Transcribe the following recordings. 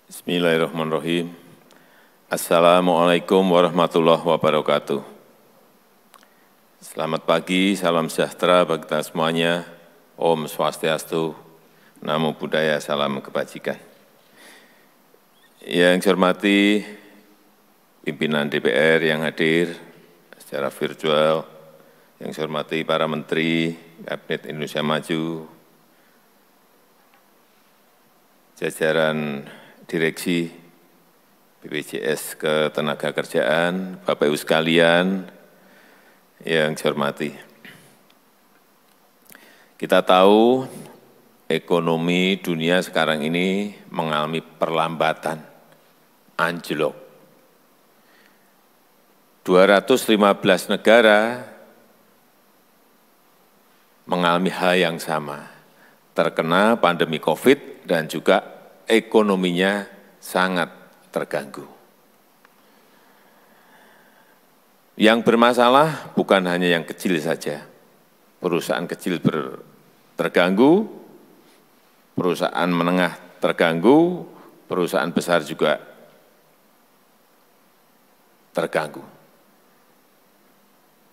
Bismillahirrahmanirrahim. Assalamualaikum warahmatullahi wabarakatuh. Selamat pagi, salam sejahtera bagi kita semuanya. Om Swastiastu, Namo Buddhaya, salam kebajikan. Yang saya hormati pimpinan DPR yang hadir secara virtual, yang saya hormati para menteri, Kabinet Indonesia Maju, jajaran Direksi BPJS Ketenagakerjaan, Bapak Ibu sekalian yang saya hormati. Kita tahu ekonomi dunia sekarang ini mengalami perlambatan, anjlok. 215 negara mengalami hal yang sama, terkena pandemi COVID dan juga ekonominya sangat terganggu. Yang bermasalah bukan hanya yang kecil saja. Perusahaan kecil terganggu, perusahaan menengah terganggu, perusahaan besar juga terganggu.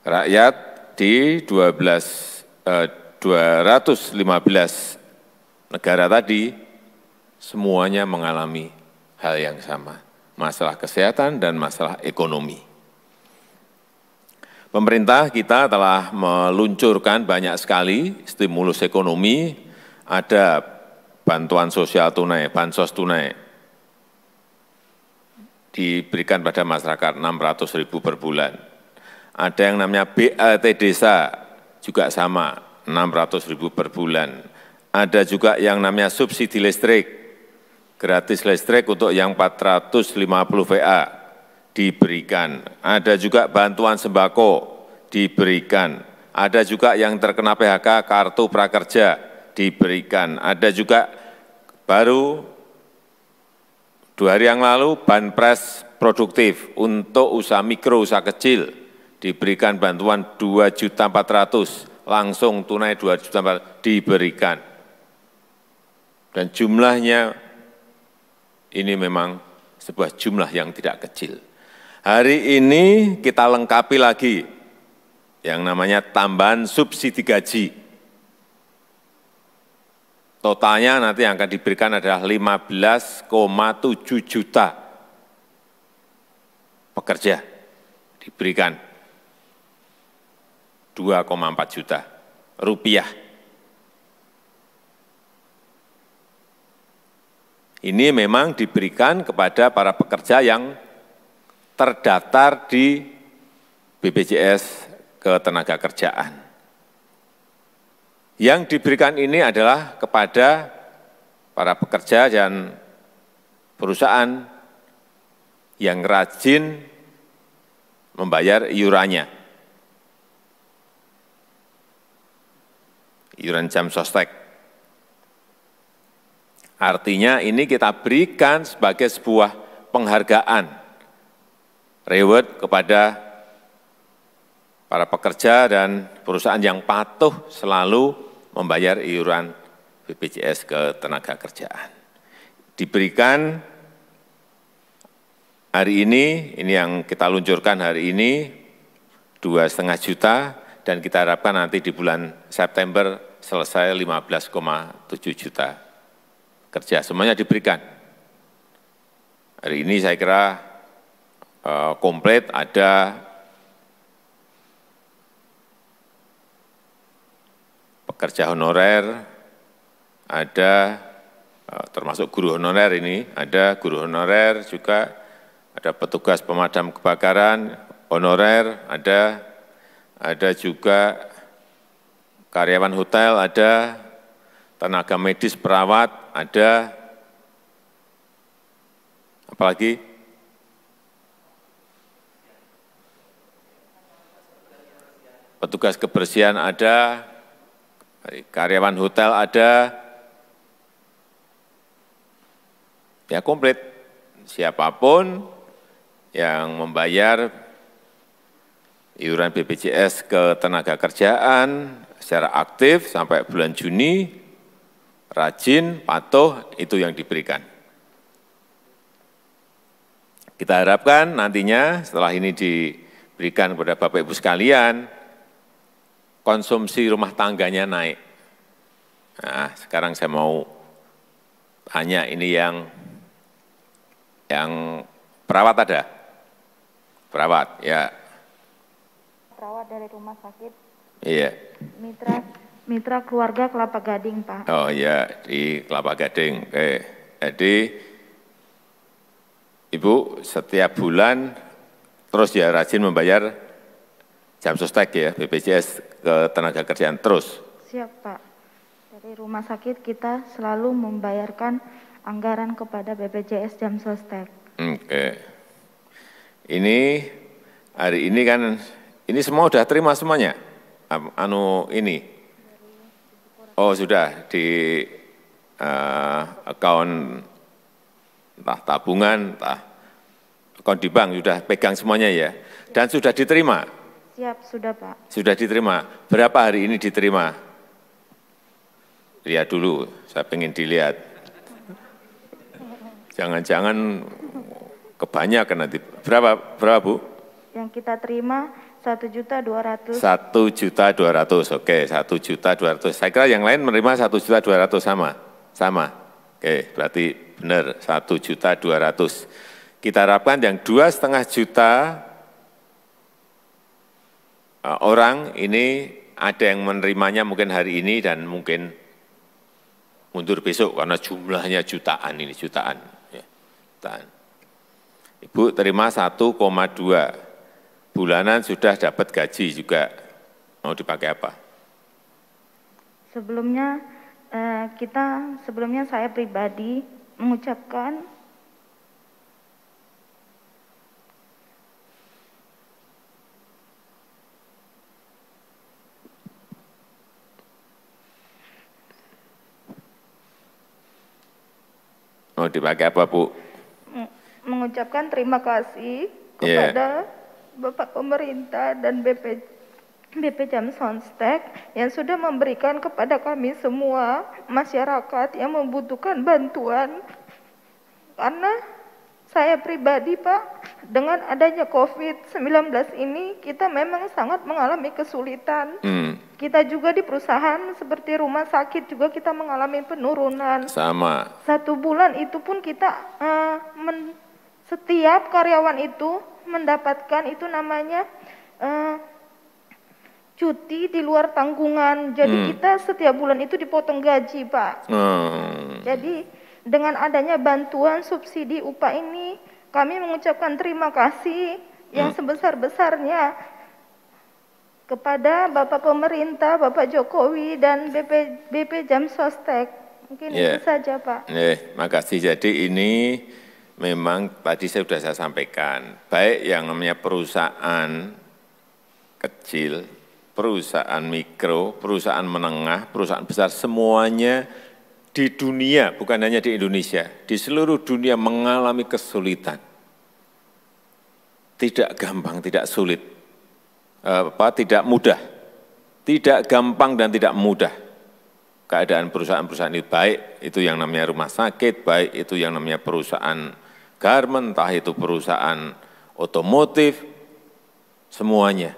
Rakyat di 215 negara tadi semuanya mengalami hal yang sama, masalah kesehatan dan masalah ekonomi. Pemerintah kita telah meluncurkan banyak sekali stimulus ekonomi, ada bantuan sosial tunai, bansos tunai, diberikan pada masyarakat 600.000 per bulan. Ada yang namanya BLT Desa, juga sama, 600.000 per bulan. Ada juga yang namanya subsidi listrik, gratis listrik untuk yang 450 VA diberikan. Ada juga bantuan sembako diberikan. Ada juga yang terkena PHK kartu prakerja diberikan. Ada juga baru 2 hari yang lalu banpres produktif untuk usaha mikro, usaha kecil diberikan bantuan 2.400.000 langsung tunai 2.400.000 diberikan. Dan jumlahnya ini memang sebuah jumlah yang tidak kecil. Hari ini kita lengkapi lagi yang namanya tambahan subsidi gaji. Totalnya nanti yang akan diberikan adalah 15,7 juta pekerja. Diberikan 2,4 juta rupiah. Ini memang diberikan kepada para pekerja yang terdaftar di BPJS Ketenagakerjaan. Yang diberikan ini adalah kepada para pekerja dan perusahaan yang rajin membayar iurannya. Iuran jam sostek. Artinya ini kita berikan sebagai sebuah penghargaan, reward kepada para pekerja dan perusahaan yang patuh selalu membayar iuran BPJS Ketenagakerjaan. Diberikan hari ini yang kita luncurkan hari ini, 2,5 juta, dan kita harapkan nanti di bulan September selesai 15,7 juta. Kerja, semuanya diberikan. Hari ini saya kira komplit, ada pekerja honorer, ada termasuk guru honorer ini, ada guru honorer juga, ada petugas pemadam kebakaran honorer, ada juga karyawan hotel, ada tenaga medis, perawat, ada, apalagi? Petugas kebersihan ada, karyawan hotel ada, ya komplit. Siapapun yang membayar iuran BPJS Ketenagakerjaan secara aktif sampai bulan Juni, rajin, patuh, itu yang diberikan. Kita harapkan nantinya setelah ini diberikan kepada Bapak Ibu sekalian, konsumsi rumah tangganya naik. Nah, sekarang saya mau tanya ini yang perawat ada? Perawat, ya. Perawat dari rumah sakit. Iya. Mitra keluarga Kelapa Gading, Pak. Oh iya, di Kelapa Gading. Oke. Jadi Ibu setiap bulan terus ya rajin membayar jam sostek ya, BPJS Ketenagakerjaan terus. Siap, Pak. Dari rumah sakit kita selalu membayarkan anggaran kepada BPJS jam sostek. Oke. Ini hari ini kan ini semua sudah terima semuanya. Ini. Oh sudah di akun entah tabungan, entah akun di bank sudah pegang semuanya ya. Dan sudah diterima. Siap, sudah Pak. Sudah diterima. Berapa hari ini diterima? Lihat dulu, saya pengen dilihat. Jangan-jangan kebanyakan nanti. Berapa Bu? Yang kita terima 1.200.000. 1.200.000, oke, 1.200.000. Saya kira yang lain menerima 1.200.000 sama. Oke, berarti benar 1.200.000. Kita harapkan yang 2,5 juta orang ini ada yang menerimanya mungkin hari ini dan mungkin mundur besok karena jumlahnya jutaan ini, jutaan. Ya, jutaan. Ibu terima 1,2 bulanan sudah dapat gaji juga. Mau dipakai apa? Sebelumnya saya pribadi mengucapkan Mau dipakai apa, Bu? Mengucapkan terima kasih kepada Bapak Pemerintah dan BP Jam Sostek yang sudah memberikan kepada kami semua masyarakat yang membutuhkan bantuan. Karena saya pribadi Pak, dengan adanya COVID-19 ini kita memang sangat mengalami kesulitan. Kita juga di perusahaan seperti rumah sakit juga kita mengalami penurunan. Sama. 1 bulan itu pun kita setiap karyawan itu mendapatkan itu namanya cuti di luar tanggungan. Jadi kita setiap bulan itu dipotong gaji, Pak. Jadi dengan adanya bantuan subsidi upah ini, kami mengucapkan terima kasih yang sebesar-besarnya kepada Bapak Pemerintah, Bapak Jokowi dan BP Jam Sostek. Mungkin itu saja, Pak. Makasih. Jadi ini memang tadi sudah saya sampaikan, baik yang namanya perusahaan kecil, perusahaan mikro, perusahaan menengah, perusahaan besar, semuanya di dunia, bukan hanya di Indonesia, di seluruh dunia mengalami kesulitan. Tidak gampang, tidak sulit, tidak mudah, tidak gampang dan tidak mudah. Keadaan perusahaan-perusahaan itu baik, itu yang namanya rumah sakit, baik itu yang namanya perusahaan garment, entah itu perusahaan otomotif, semuanya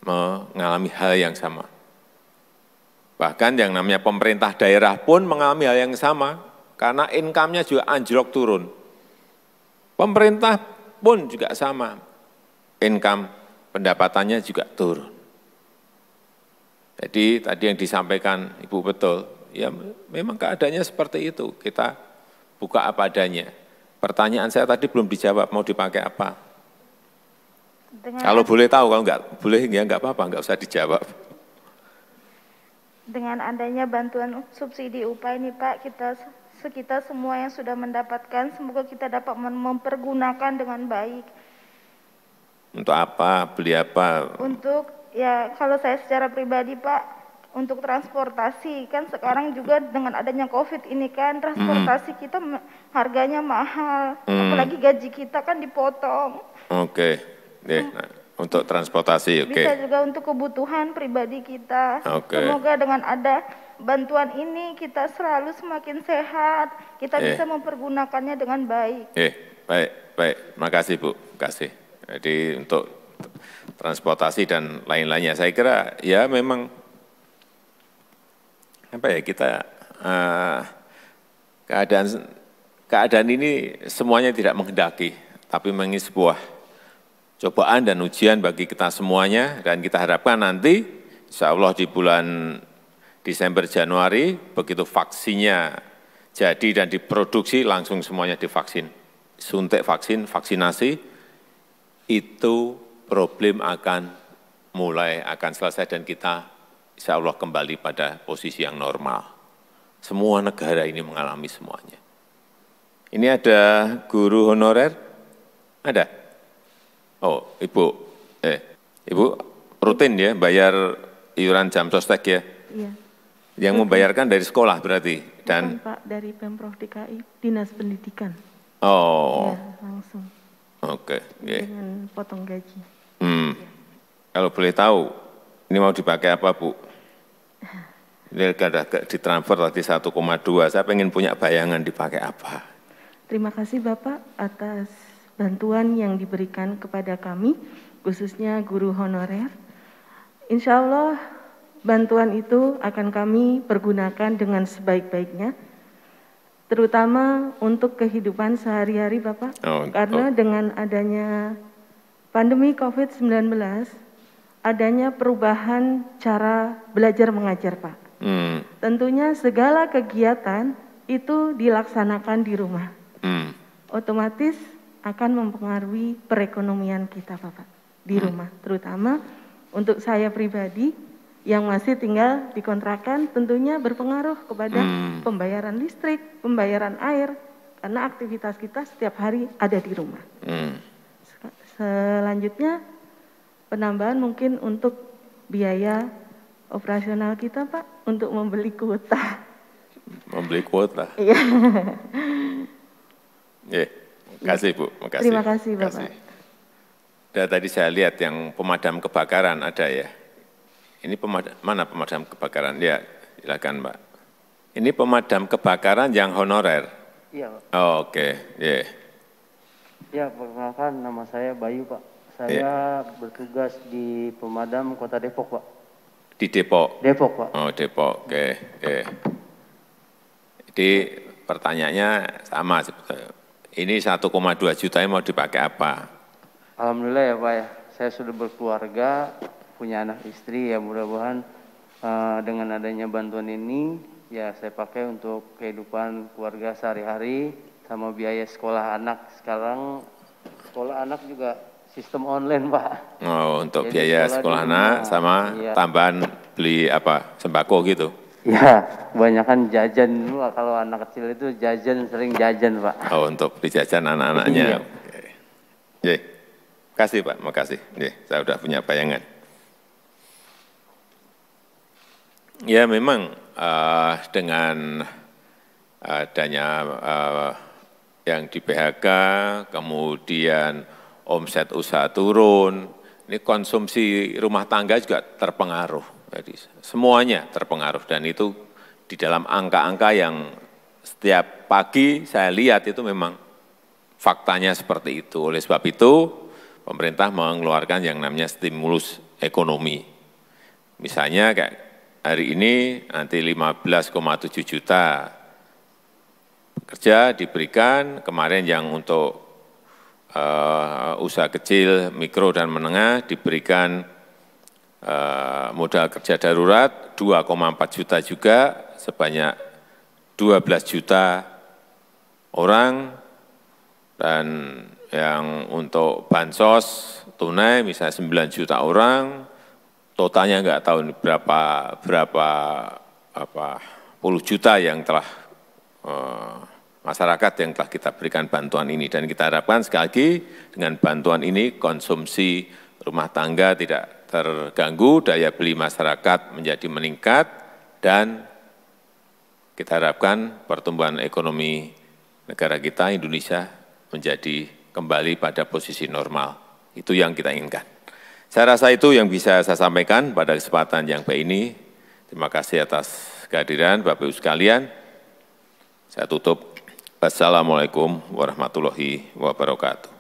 mengalami hal yang sama. Bahkan yang namanya pemerintah daerah pun mengalami hal yang sama, karena income-nya juga anjlok turun. Pemerintah pun juga sama, income pendapatannya juga turun. Jadi tadi yang disampaikan Ibu betul, ya memang keadaannya seperti itu, kita buka apa adanya. Pertanyaan saya tadi belum dijawab, mau dipakai apa? Kalau boleh tahu, kalau enggak boleh ya enggak apa-apa, enggak usah dijawab. Dengan adanya bantuan subsidi upah ini Pak, kita semua yang sudah mendapatkan, semoga kita dapat mempergunakan dengan baik. Untuk apa? Beli apa? Untuk, ya kalau saya secara pribadi Pak, untuk transportasi, kan sekarang juga dengan adanya COVID ini kan, transportasi kita harganya mahal, apalagi gaji kita kan dipotong. Oke. Nah, untuk transportasi, oke. Bisa juga untuk kebutuhan pribadi kita. Semoga dengan ada bantuan ini kita selalu semakin sehat, kita bisa mempergunakannya dengan baik. Baik. baik. Makasih Bu, kasih. Jadi untuk transportasi dan lain-lainnya, saya kira ya memang apa ya kita keadaan ini semuanya tidak menghendaki, tapi memang sebuah cobaan dan ujian bagi kita semuanya, dan kita harapkan nanti insya Allah di bulan Desember Januari begitu vaksinnya jadi dan diproduksi langsung semuanya divaksin, suntik vaksin, vaksinasi, itu problem akan selesai dan kita insya Allah kembali pada posisi yang normal. Semua negara ini mengalami semuanya. Ini ada guru honorer? Ada? Oh, Ibu rutin ya bayar iuran jam sostek ya? Iya. Yang membayarkan dari sekolah berarti? Dan bukan, Pak, dari Pemprov DKI, Dinas Pendidikan. Oh. Ya, langsung. Oke. Yeah. Dengan potong gaji. Ya. Kalau boleh tahu, ini mau dipakai apa Bu? Ini ada ditransfer tadi 1,2, saya pengen punya bayangan dipakai apa. Terima kasih Bapak atas bantuan yang diberikan kepada kami, khususnya guru honorer. Insya Allah bantuan itu akan kami pergunakan dengan sebaik-baiknya, terutama untuk kehidupan sehari-hari Bapak. Karena dengan adanya pandemi COVID-19, adanya perubahan cara belajar mengajar Pak. Tentunya segala kegiatan itu dilaksanakan di rumah. Otomatis akan mempengaruhi perekonomian kita Bapak di rumah, terutama untuk saya pribadi yang masih tinggal di kontrakan, tentunya berpengaruh kepada pembayaran listrik, pembayaran air, karena aktivitas kita setiap hari ada di rumah. Selanjutnya penambahan mungkin untuk biaya operasional kita Pak, untuk membeli kuota. Membeli kuota? Iya. Makasih Bu, makasih. Terima kasih Bapak. Dan tadi saya lihat yang pemadam kebakaran ada ya. Ini mana pemadam kebakaran? Ya, silakan Pak. Ini pemadam kebakaran yang honorer? Iya Pak. Oh, oke. Yeah. Ya, perkenalkan nama saya Bayu Pak. Saya bertugas di pemadam Kota Depok Pak. Di Depok? Depok Pak. Oh Depok, oke. Jadi pertanyaannya sama sebetulnya. Ini 1,2 juta mau dipakai apa? Alhamdulillah ya Pak ya. Saya sudah berkeluarga, punya anak istri ya, mudah-mudahan dengan adanya bantuan ini ya saya pakai untuk kehidupan keluarga sehari-hari sama biaya sekolah anak. Sekarang sekolah anak juga sistem online Pak. Oh, untuk jadi biaya sekolah anak sama tambahan beli apa, sembako gitu? Ya, kebanyakan jajan dulu kalau anak kecil itu jajan, sering jajan Pak. Oh, untuk beli jajan anak-anaknya. Iya. Makasih Pak, makasih. Saya sudah punya bayangan. Ya memang dengan adanya yang di PHK, kemudian omset usaha turun, ini konsumsi rumah tangga juga terpengaruh. Jadi semuanya terpengaruh dan itu di dalam angka-angka yang setiap pagi saya lihat itu memang faktanya seperti itu. Oleh sebab itu pemerintah mengeluarkan yang namanya stimulus ekonomi. Misalnya kayak hari ini nanti 15,7 juta pekerja diberikan, kemarin yang untuk usaha kecil, mikro dan menengah diberikan modal kerja darurat 2,4 juta juga, sebanyak 12 juta orang, dan yang untuk bansos tunai misalnya 9 juta orang, totalnya nggak tahu berapa puluh juta yang telah masyarakat yang telah kita berikan bantuan ini. Dan kita harapkan sekali lagi dengan bantuan ini konsumsi rumah tangga tidak terganggu, daya beli masyarakat menjadi meningkat, dan kita harapkan pertumbuhan ekonomi negara kita, Indonesia, menjadi kembali pada posisi normal. Itu yang kita inginkan. Saya rasa itu yang bisa saya sampaikan pada kesempatan yang baik ini. Terima kasih atas kehadiran Bapak Ibu sekalian. Saya tutup Wassalamualaikum warahmatullahi wabarakatuh.